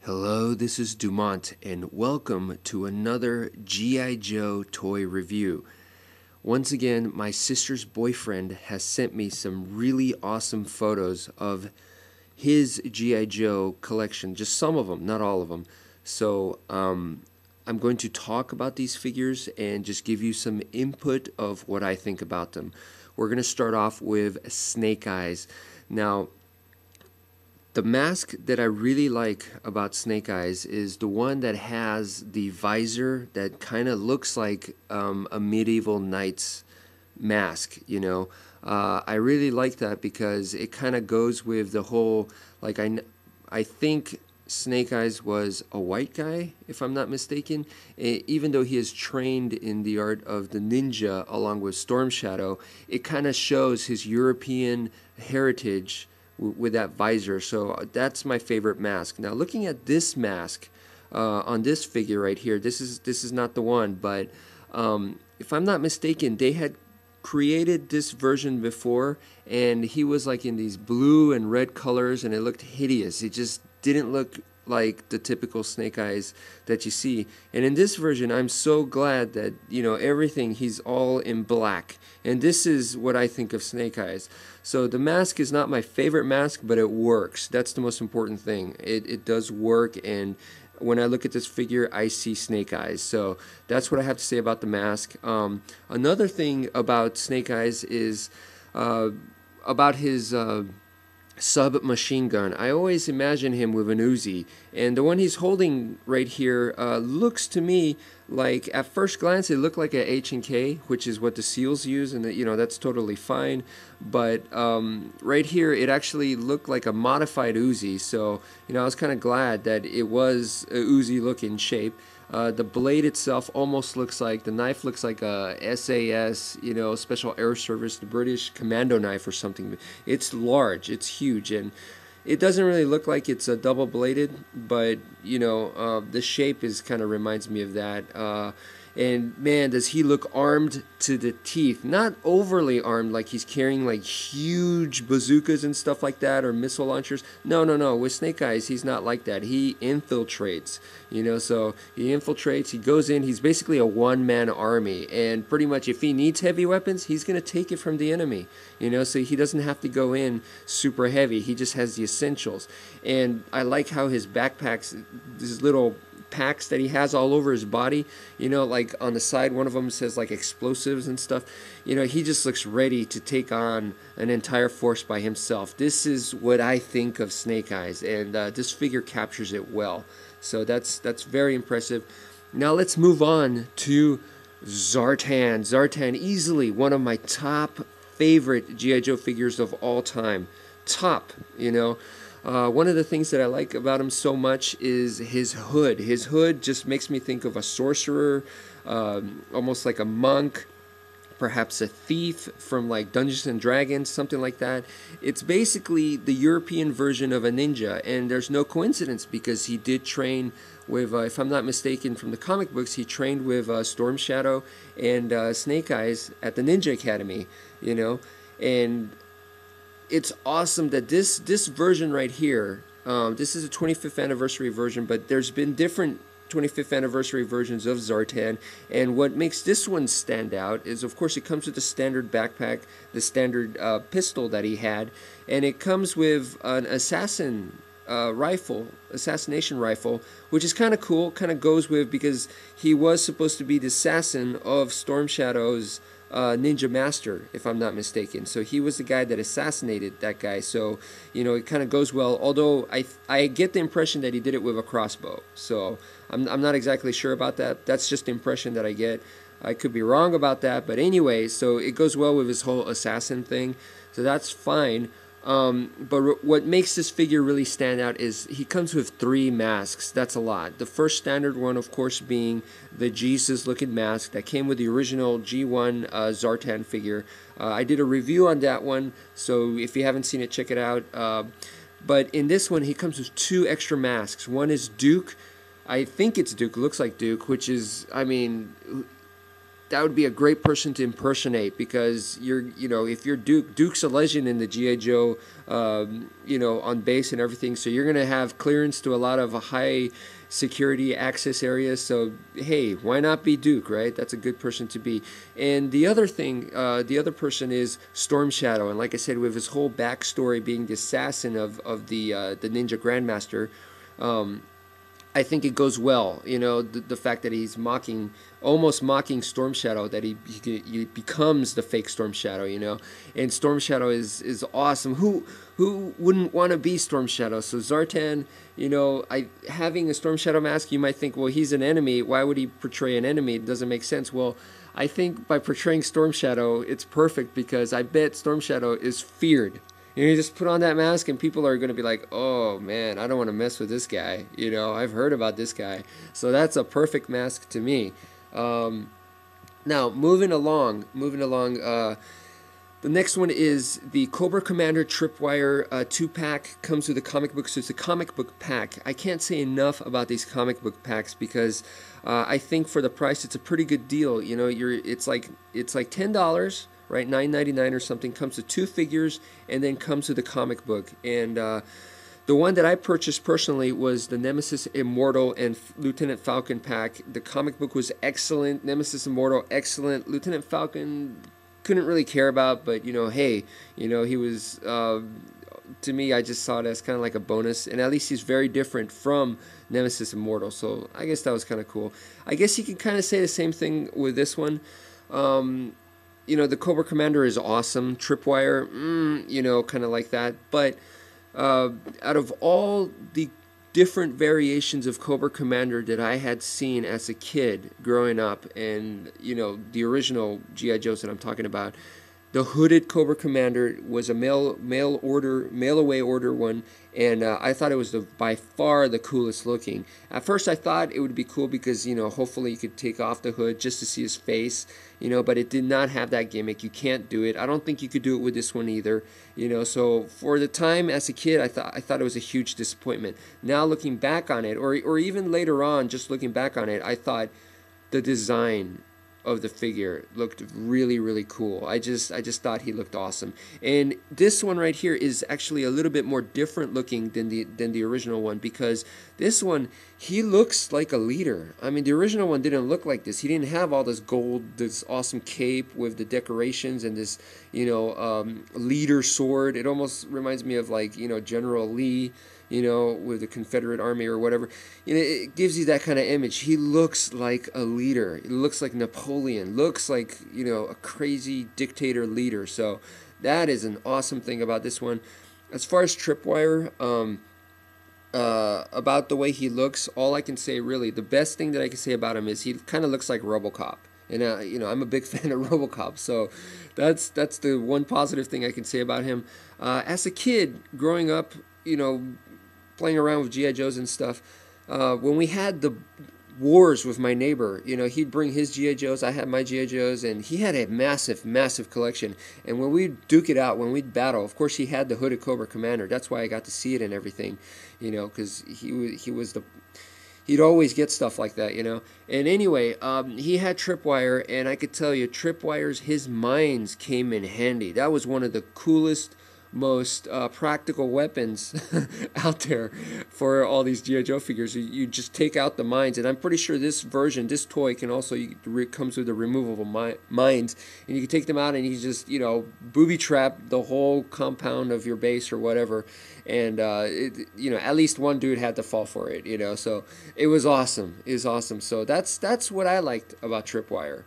Hello, this is Dumont, and welcome to another G.I. Joe toy review. Once again, my sister's boyfriend has sent me some really awesome photos of his G.I. Joe collection, just some of them, not all of them. So I'm going to talk about these figures and just give you some input of what I think about them. We're going to start off with Snake Eyes. Now, the mask that I really like about Snake Eyes is the one that has the visor that kind of looks like a medieval knight's mask, you know. I really like that because it kind of goes with the whole, like, I think Snake Eyes was a white guy, if I'm not mistaken. Even though he is trained in the art of the ninja along with Storm Shadow, it kind of shows his European heritage with that visor. So that's my favorite mask. Now, looking at this mask on this figure right here, this is not the one, but if I'm not mistaken, they had created this version before, and he was like in these blue and red colors, and it looked hideous. It just didn't look like the typical Snake Eyes that you see. And in this version, I'm so glad that, you know, everything, he's all in black. And this is what I think of Snake Eyes. So the mask is not my favorite mask, but it works. That's the most important thing. It does work, and when I look at this figure, I see Snake Eyes. So that's what I have to say about the mask. Another thing about Snake Eyes is about his submachine gun. I always imagine him with an Uzi, and the one he's holding right here looks to me like, at first glance, it looked like a H&K, which is what the SEALs use, and you know, that's totally fine. But right here, it actually looked like a modified Uzi. So you know, I was kind of glad that it was a Uzi-looking shape. The blade itself almost looks like, the knife looks like a SAS, you know, Special Air Service, the British commando knife or something. It's large, it's huge, and it doesn't really look like it's a double-bladed, but, you know, the shape is kind of reminds me of that. And man, does he look armed to the teeth. Not overly armed, like he's carrying like huge bazookas and stuff like that, or missile launchers. No. With Snake Eyes, he's not like that. He infiltrates, you know, so he infiltrates, he goes in, he's basically a one-man army. And pretty much if he needs heavy weapons, he's going to take it from the enemy, you know, so he doesn't have to go in super heavy. He just has the essentials. And I like how his backpacks, these little packs that he has all over his body, you know, like on the side, one of them says like explosives and stuff. You know, he just looks ready to take on an entire force by himself. This is what I think of Snake Eyes, and this figure captures it well. So that's very impressive. Now let's move on to Zartan. Zartan, easily one of my top favorite G.I. Joe figures of all time. Top, you know. One of the things that I like about him so much is his hood. His hood just makes me think of a sorcerer, almost like a monk, perhaps a thief from like Dungeons and Dragons, something like that. It's basically the European version of a ninja, and there's no coincidence because he did train with, if I'm not mistaken from the comic books, he trained with Storm Shadow and Snake Eyes at the Ninja Academy, you know, and it's awesome that this version right here, this is a 25th anniversary version, but there's been different 25th anniversary versions of Zartan, and what makes this one stand out is, of course, it comes with the standard backpack, the standard pistol that he had, and it comes with an assassination rifle, which is kind of cool, kind of goes with, because he was supposed to be the assassin of Storm Shadow's ninja master, if I'm not mistaken. So he was the guy that assassinated that guy. So, you know, it kind of goes well. Although I get the impression that he did it with a crossbow. So I'm not exactly sure about that. That's just the impression that I get. I could be wrong about that. But anyway, so it goes well with his whole assassin thing. So that's fine. But what makes this figure really stand out is he comes with 3 masks. That's a lot. The first standard one, of course, being the Jesus-looking mask that came with the original G1 Zartan figure. I did a review on that one, so if you haven't seen it, check it out. But in this one, he comes with 2 extra masks. One is Duke. I think it's Duke. Looks like Duke, which is, I mean, that would be a great person to impersonate, because if you're Duke's a legend in the GI Joe, on base and everything, so you're gonna have clearance to a lot of high security access areas. So hey, why not be Duke, right? That's a good person to be. And the other thing, the other person is Storm Shadow, and like I said, with his whole backstory being the assassin of the Ninja Grandmaster. I think it goes well, the fact that he's almost mocking Storm Shadow, that he becomes the fake Storm Shadow, and Storm Shadow is awesome. Who wouldn't want to be Storm Shadow? So Zartan, having a Storm Shadow mask, you might think, well, he's an enemy. Why would he portray an enemy? It doesn't make sense. Well, I think by portraying Storm Shadow, it's perfect, because I bet Storm Shadow is feared. You just put on that mask and people are going to be like, oh man, I don't want to mess with this guy. I've heard about this guy. So that's a perfect mask to me. Now, moving along, the next one is the Cobra Commander Tripwire 2-pack. Comes with a comic book, so it's a comic book pack. I can't say enough about these comic book packs, because I think for the price, it's a pretty good deal. It's like $10. Right, $9.99 or something. Comes with 2 figures, and then comes with a comic book. And the one that I purchased personally was the Nemesis Immortal and Lieutenant Falcon pack. The comic book was excellent. Nemesis Immortal, excellent. Lieutenant Falcon, couldn't really care about, but hey, he was. To me, I just saw it as kind of like a bonus, and at least he's very different from Nemesis Immortal. So I guess that was kind of cool. I guess you can kind of say the same thing with this one. The Cobra Commander is awesome. Tripwire, kind of like that. But out of all the different variations of Cobra Commander that I had seen as a kid growing up, and, the original G.I. Joes that I'm talking about, the hooded Cobra Commander was a mail away order one, and I thought it was by far the coolest looking. At first I thought it would be cool because, hopefully you could take off the hood just to see his face, but it did not have that gimmick. You can't do it. I don't think you could do it with this one either, so for the time as a kid, I thought it was a huge disappointment. Now looking back on it, or even later on, just looking back on it, I thought the design of the figure looked really, really cool. I just thought he looked awesome. And this one right here is actually a little bit more different looking than the original one, because this one, he looks like a leader. I mean, the original one didn't look like this. He didn't have all this gold, this awesome cape with the decorations and this, leader sword. It almost reminds me of like, General Lee, with the Confederate Army or whatever. It gives you that kind of image. He looks like a leader. He looks like Napoleon. Looks like, a crazy dictator leader. So that is an awesome thing about this one. As far as Tripwire, about the way he looks, all I can say, really, the best thing that I can say about him is he kind of looks like RoboCop. And, I'm a big fan of RoboCop, so that's the one positive thing I can say about him. As a kid, growing up, playing around with G.I. Joes and stuff, when we had the wars with my neighbor, he'd bring his G.I. Joes, I had my G.I. Joes, and he had a massive, massive collection. And when we'd duke it out, when we'd battle, of course he had the hooded Cobra Commander. That's why I got to see it and everything, because he'd always get stuff like that, And anyway, he had Tripwire, and I could tell you, his mines came in handy. That was one of the coolest, most practical weapons out there for all these G.I. Joe figures. You just take out the mines, and I'm pretty sure this version, this toy, can also comes with the removable mines, and you can take them out and you just booby trap the whole compound of your base or whatever, and at least one dude had to fall for it, so it was awesome. So that's what I liked about Tripwire.